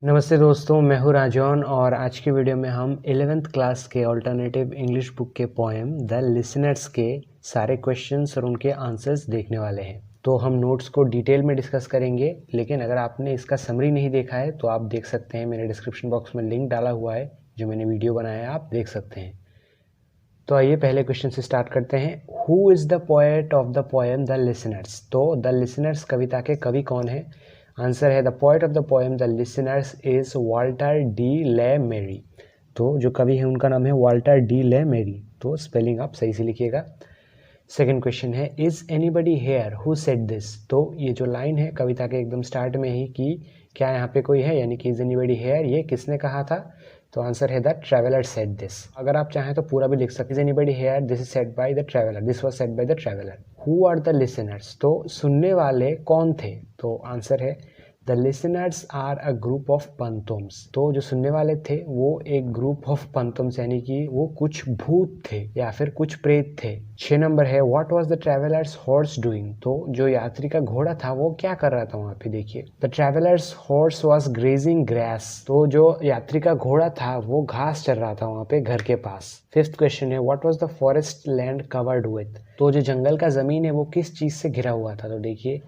नमस्ते दोस्तों, मैं हूँ राजौन और आज की वीडियो में हम 11th क्लास के ऑल्टरनेटिव इंग्लिश बुक के पोएम द लिसनर्स के सारे क्वेश्चंस और उनके आंसर्स देखने वाले हैं। तो हम नोट्स को डिटेल में डिस्कस करेंगे, लेकिन अगर आपने इसका समरी नहीं देखा है तो आप देख सकते हैं, मेरे डिस्क्रिप्शन बॉक्स में लिंक डाला हुआ है जो मैंने वीडियो बनाया है, आप देख सकते हैं। तो आइए पहले क्वेश्चन से स्टार्ट करते हैं। Who is the poet of the poem the listeners? तो द लिसनर्स कविता के कवि कौन है? आंसर है the poet of the poem the listeners is Walter D ले मेरी। तो जो कवि है उनका नाम है वाल्टर डी ले मेरी। तो स्पेलिंग आप सही से लिखिएगा। सेकेंड क्वेश्चन है is anybody hair who said this? तो ये जो लाइन है कविता के एकदम स्टार्ट में ही कि क्या यहाँ पे कोई है, यानी कि इज एनीबडी हेयर, ये किसने कहा था? तो आंसर है द ट्रैवलर सेड दिस। अगर आप चाहें तो पूरा भी लिख सकते हैं, is anybody here this is said by the traveller, this was said by the traveller. Who are the listeners? तो सुनने वाले कौन थे? तो आंसर है the listeners are a group of phantoms. तो जो सुनने वाले थे वो एक ग्रुप ऑफ पंतोम्स, यानी कि वो कुछ भूत थे या फिर कुछ प्रेत थे। 6 नंबर है what was the travellers horse doing? तो जो यात्री का घोड़ा था वो क्या कर रहा था वहां पे? देखिए, the travellers horse was grazing grass. तो जो यात्री का घोड़ा था वो घास चर रहा था वहां पे घर के पास। फिफ्थ क्वेश्चन है what was the forest land covered with? तो जो जंगल का जमीन है वो किस चीज से घिरा हुआ था? तो देखिए,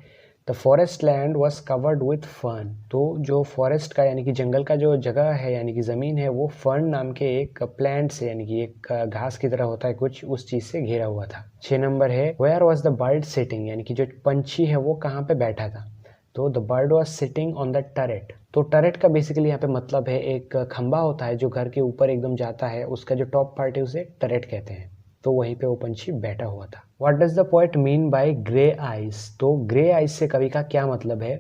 the forest land was covered with fern. तो जो फॉरेस्ट का यानी कि जंगल का जो जगह है यानी कि ज़मीन है वो फर्न नाम के एक प्लांट से, यानी कि एक घास की तरह होता है कुछ, उस चीज़ से घिरा हुआ था। 6 नंबर है where was the bird sitting? यानी कि जो पंछी है वो कहाँ पे बैठा था? तो the bird was sitting on the turret. तो टरेट का बेसिकली यहाँ पे मतलब है एक खंबा होता है जो घर के ऊपर एकदम जाता है, उसका जो टॉप पार्ट है उसे टरेट कहते हैं। तो वहीं पे वो पंछी बैठा हुआ था। What does the poet mean by grey eyes? तो ग्रे आइज से कवि का क्या मतलब है?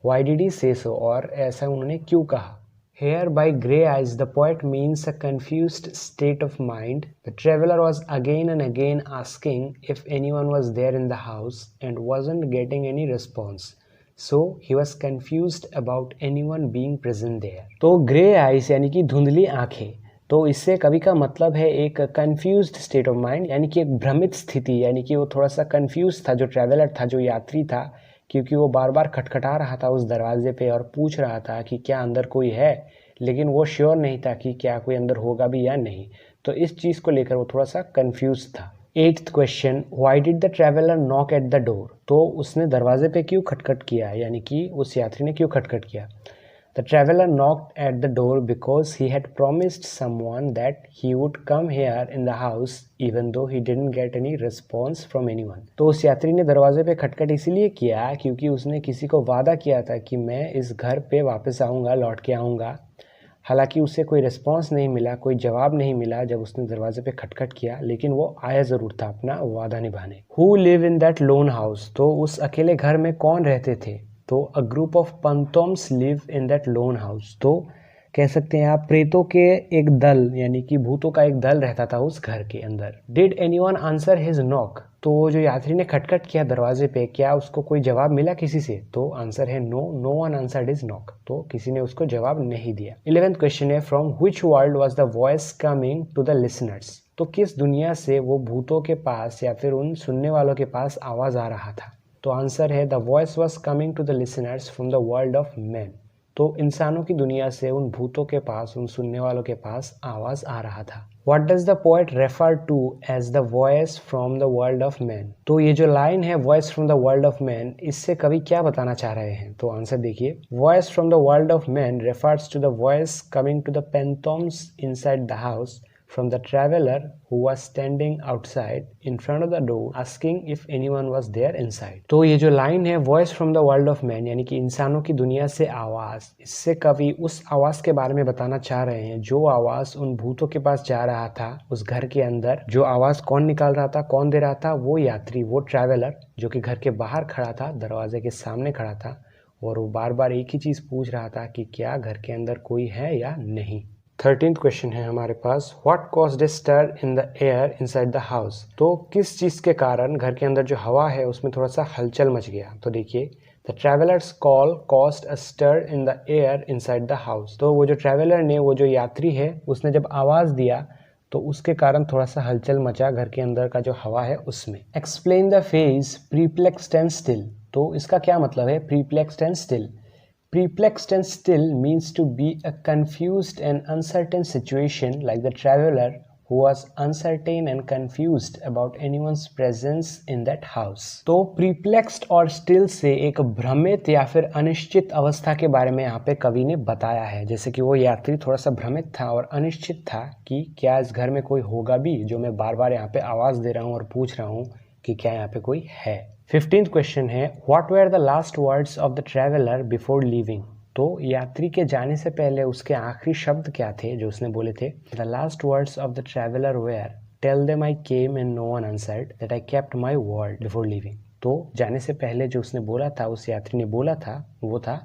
व्हाई डिड ही से सो? और ऐसा उन्होंने क्यों कहा? Here by grey eyes the poet means a confused state of mind. The traveler was again and again asking if anyone was there in the house and wasn't getting any response. So he was confused about anyone being present there. तो grey eyes यानी कि धुंधली आंखें, तो इससे कवि का मतलब है एक कंफ्यूज्ड स्टेट ऑफ माइंड, यानी कि एक भ्रमित स्थिति, यानी कि वो थोड़ा सा कंफ्यूज था, जो ट्रैवलर था, जो यात्री था, क्योंकि वो बार बार खटखटा रहा था उस दरवाजे पे और पूछ रहा था कि क्या अंदर कोई है, लेकिन वो श्योर नहीं था कि क्या कोई अंदर होगा भी या नहीं। तो इस चीज़ को लेकर वो थोड़ा सा कंफ्यूज था। 8th question why did the traveller knock at the door? तो उसने दरवाजे पे क्यों खटखट किया, यानी कि उस यात्री ने क्यों खटखट किया? The traveler knocked at the door because he had promised someone that he would come here in the house even though he didn't get any response from anyone. तो उस यात्री ने दरवाजे पे खटखट इसलिए किया क्योंकि उसने किसी को वादा किया था कि मैं इस घर पे वापस आऊँगा, लौट के आऊँगा। हालांकि उसे कोई रिस्पॉन्स नहीं मिला, कोई जवाब नहीं मिला जब उसने दरवाजे पे खटखट किया, लेकिन वो आया ज़रूर था अपना वादा निभाने। Who live in that lone house? तो उस अकेले घर में कौन रहते थे? तो a group of phantoms live in that lone house. तो कह सकते हैं आप प्रेतों के एक दल, यानी कि भूतों का एक दल रहता था उस घर के अंदर। Did anyone answer his knock? तो जो यात्री ने खटखट किया दरवाजे पे, क्या उसको कोई जवाब मिला किसी से? तो आंसर है no, no one answered his knock. तो किसी ने उसको जवाब नहीं दिया। 11th क्वेश्चन है from which world was the voice coming to the listeners? तो किस दुनिया से वो भूतों के पास या फिर उन सुनने वालों के पास आवाज आ रहा था? तो आंसर है the voice was coming to the listeners from the world of man. तो इंसानों की दुनिया से उन भूतों के पास, उन सुनने वालों के पास आवाज आ रहा था। What does the poet refer to as the voice from the world of man? तो ये जो लाइन है voice from the world of man, इससे कवि क्या बताना चाह रहे हैं? तो आंसर देखिए, voice from the world of man refers to the voice coming to the phantoms inside the house from the traveler who was standing outside in front of the door asking if anyone was there inside. तो ये जो line है voice from the world of man, यानी कि इंसानों की दुनिया से आवाज, इससे कवि उस आवाज के बारे में बताना चाह रहे हैं जो आवाज उन भूतों के पास जा रहा था उस घर के अंदर। जो आवाज कौन निकाल रहा था, कौन दे रहा था? वो यात्री, वो ट्रैवलर जो कि घर के बाहर खड़ा था, दरवाजे के सामने खड़ा था, और वो बार बार एक ही चीज पूछ रहा था कि क्या घर के अंदर कोई है या नहीं। 13th क्वेश्चन है हमारे पास what caused a stir in the air inside the house? तो किस चीज के कारण घर के अंदर जो हवा है उसमें थोड़ा सा हलचल मच गया? तो देखिए, the travellers call caused a stir in the air inside the house. तो वो जो ट्रैवलर ने, वो जो यात्री है, उसने जब आवाज दिया तो उसके कारण थोड़ा सा हलचल मचा घर के अंदर का जो हवा है उसमें। Explain the phase perplexed and still. तो इसका क्या मतलब है perplexed and still? Perplexed and still means to be a confused and uncertain situation, like the traveler who was uncertain and confused about anyone's presence in that house. तो perplexed और still से एक भ्रमित या फिर अनिश्चित अवस्था के बारे में यहाँ पे कवि ने बताया है। जैसे कि वो यात्री थोड़ा सा भ्रमित था और अनिश्चित था कि क्या इस घर में कोई होगा भी, जो मैं बार बार यहाँ पे आवाज दे रहा हूँ और पूछ रहा हूँ कि क्या यहाँ पे कोई है। 15th क्वेश्चन है, what were the last words of the traveller before leaving. तो यात्री के जाने से पहले उसके आखिरी शब्द क्या थे जो उसने बोले थे। The last words of the traveller were, tell them I came and no one answered that I kept my word before leaving. तो जाने से पहले जो उसने बोला था, उस यात्री ने बोला था, वो था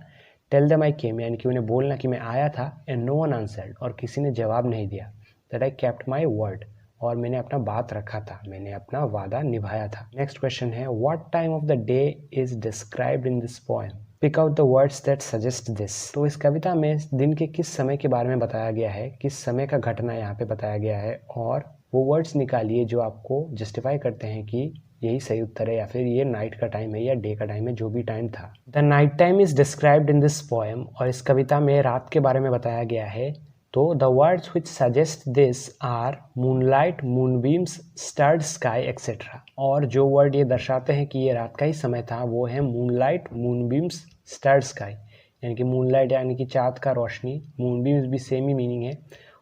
टेल देम आई केम, यानी कि उन्हें बोलना कि मैं आया था, एंड नो वन आंसर्ड, और किसी ने जवाब नहीं दिया, that I kept my word, और मैंने अपना बात रखा था, मैंने अपना वादा निभाया था। नेक्स्ट क्वेश्चन है, what time of the day is described in this poem, pick out the words that suggest this. तो इस कविता में दिन के किस समय के बारे में बताया गया है, किस समय का घटना यहाँ पे बताया गया है, और वो वर्ड्स निकालिए जो आपको जस्टिफाई करते हैं कि यही सही उत्तर है, या फिर ये नाइट का टाइम है या डे का टाइम है, जो भी टाइम था। The night time is described in this poem, और इस कविता में रात के बारे में बताया गया है। तो the words which suggest this are moonlight, moonbeams, starred sky etcetera. और जो वर्ड ये दर्शाते हैं कि ये रात का ही समय था वो है मूनलाइट, मूनबीम्स, स्टार्ड स्काई। यानी कि मूनलाइट यानी कि चाँद का रोशनी, मूनबीम्स भी सेम ही मीनिंग है,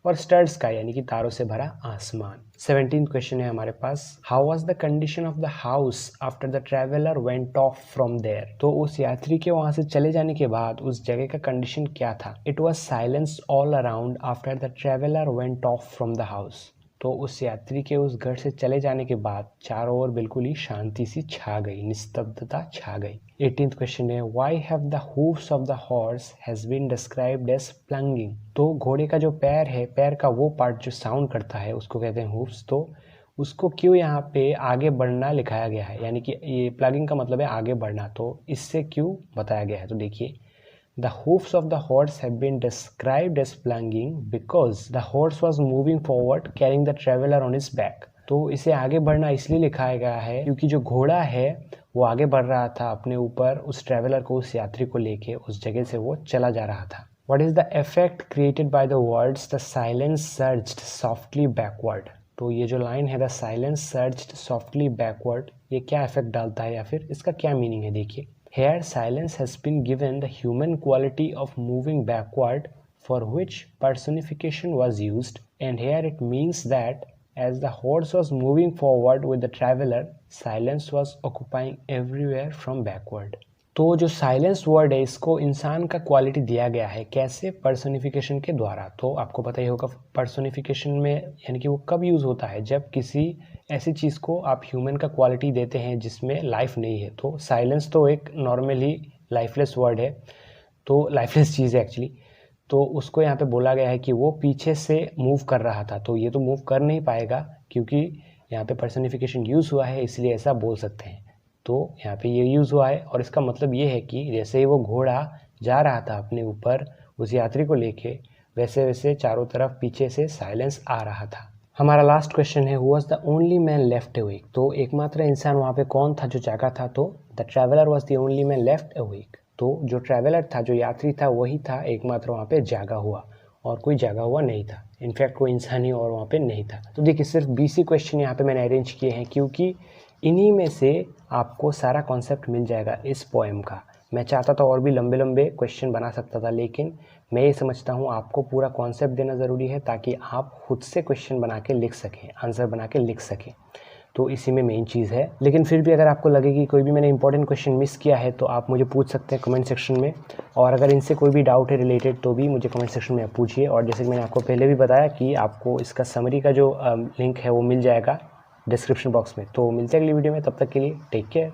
और स्टार्ड स्काई यानी कि तारों से भरा आसमान। 17th क्वेश्चन है हमारे पास, how was the condition of the house after the traveller went off from there. तो उस यात्री के वहां से चले जाने के बाद उस जगह का कंडीशन क्या था। It was silence all around after the traveller went off from the house. तो उस यात्री के उस घर से चले जाने के बाद चारों ओर बिल्कुल ही शांति सी छा गई, निस्तब्धता छा गई। 18th क्वेश्चन है, why have the hoofs of the horse has been described as plunging. तो घोड़े का जो पैर है, पैर का वो पार्ट जो साउंड करता है उसको कहते हैं हूफ्स। तो उसको क्यों यहाँ पे आगे बढ़ना लिखाया गया है, यानी कि ये प्लगिंग का मतलब है आगे बढ़ना, तो इससे क्यों बताया गया है। तो देखिए, The hoofs of the horse have been described as plunging because the horse was moving forward carrying the traveler on his back. तो इसे आगे बढ़ना इसलिए लिखाया गया है क्योंकि जो घोड़ा है वो आगे बढ़ रहा था अपने ऊपर उस ट्रेवलर को, उस यात्री को लेके उस जगह से वो चला जा रहा था। What is the effect created by the words the silence surged softly backward? तो ये जो लाइन है, the silence surged softly backward, ये क्या इफेक्ट डालता है या फिर इसका क्या मीनिंग है। देखिए, here silence has been given the human quality of moving backward, for which personification was used, and here it means that as the horse was moving forward with the traveler, silence was occupying everywhere from backward. तो जो silence word है इसको इंसान का quality दिया गया है, कैसे, पर्सोनिफिकेशन के द्वारा। तो आपको पता ही होगा पर्सोनिफिकेशन में यानी कि वो कब यूज़ होता है, जब किसी ऐसी चीज़ को आप ह्यूमन का क्वालिटी देते हैं जिसमें लाइफ नहीं है। तो साइलेंस तो एक नॉर्मली लाइफलेस वर्ड है, तो लाइफलेस चीज़ है एक्चुअली। तो उसको यहाँ पे बोला गया है कि वो पीछे से मूव कर रहा था, तो ये तो मूव कर नहीं पाएगा क्योंकि यहाँ पे पर्सोनिफिकेशन यूज़ हुआ है, इसलिए ऐसा बोल सकते हैं। तो यहाँ पे ये यूज़ हुआ है और इसका मतलब ये है कि जैसे ही वो घोड़ा जा रहा था अपने ऊपर उस यात्री को लेके, वैसे वैसे चारों तरफ पीछे से साइलेंस आ रहा था। हमारा लास्ट क्वेश्चन है, who was the only man left awake. तो एकमात्र इंसान वहाँ पे कौन था जो जागा था। तो the traveller was the only man left awake. तो जो ट्रैवलर था, जो यात्री था, वही था एकमात्र वहाँ पे जागा हुआ, और कोई जागा हुआ नहीं था। इनफैक्ट कोई इंसान ही और वहाँ पे नहीं था। तो देखिए, सिर्फ 20 क्वेश्चन यहाँ पे मैंने अरेंज किए हैं क्योंकि इन्हीं में से आपको सारा कॉन्सेप्ट मिल जाएगा इस पोएम का। मैं चाहता था और भी लंबे लंबे क्वेश्चन बना सकता था, लेकिन मैं ये समझता हूँ आपको पूरा कॉन्सेप्ट देना ज़रूरी है ताकि आप खुद से क्वेश्चन बना के लिख सकें, आंसर बना के लिख सकें। तो इसी में मेन चीज़ है। लेकिन फिर भी अगर आपको लगे कि कोई भी मैंने इंपॉर्टेंट क्वेश्चन मिस किया है तो आप मुझे पूछ सकते हैं कमेंट सेक्शन में, और अगर इनसे कोई भी डाउट है रिलेटेड तो भी मुझे कमेंट सेक्शन में आप पूछिए। और जैसे कि मैंने आपको पहले भी बताया कि आपको इसका समरी का जो लिंक है वो मिल जाएगा डिस्क्रिप्शन बॉक्स में। तो मिलते हैं अगली वीडियो में, तब तक के लिए टेक केयर।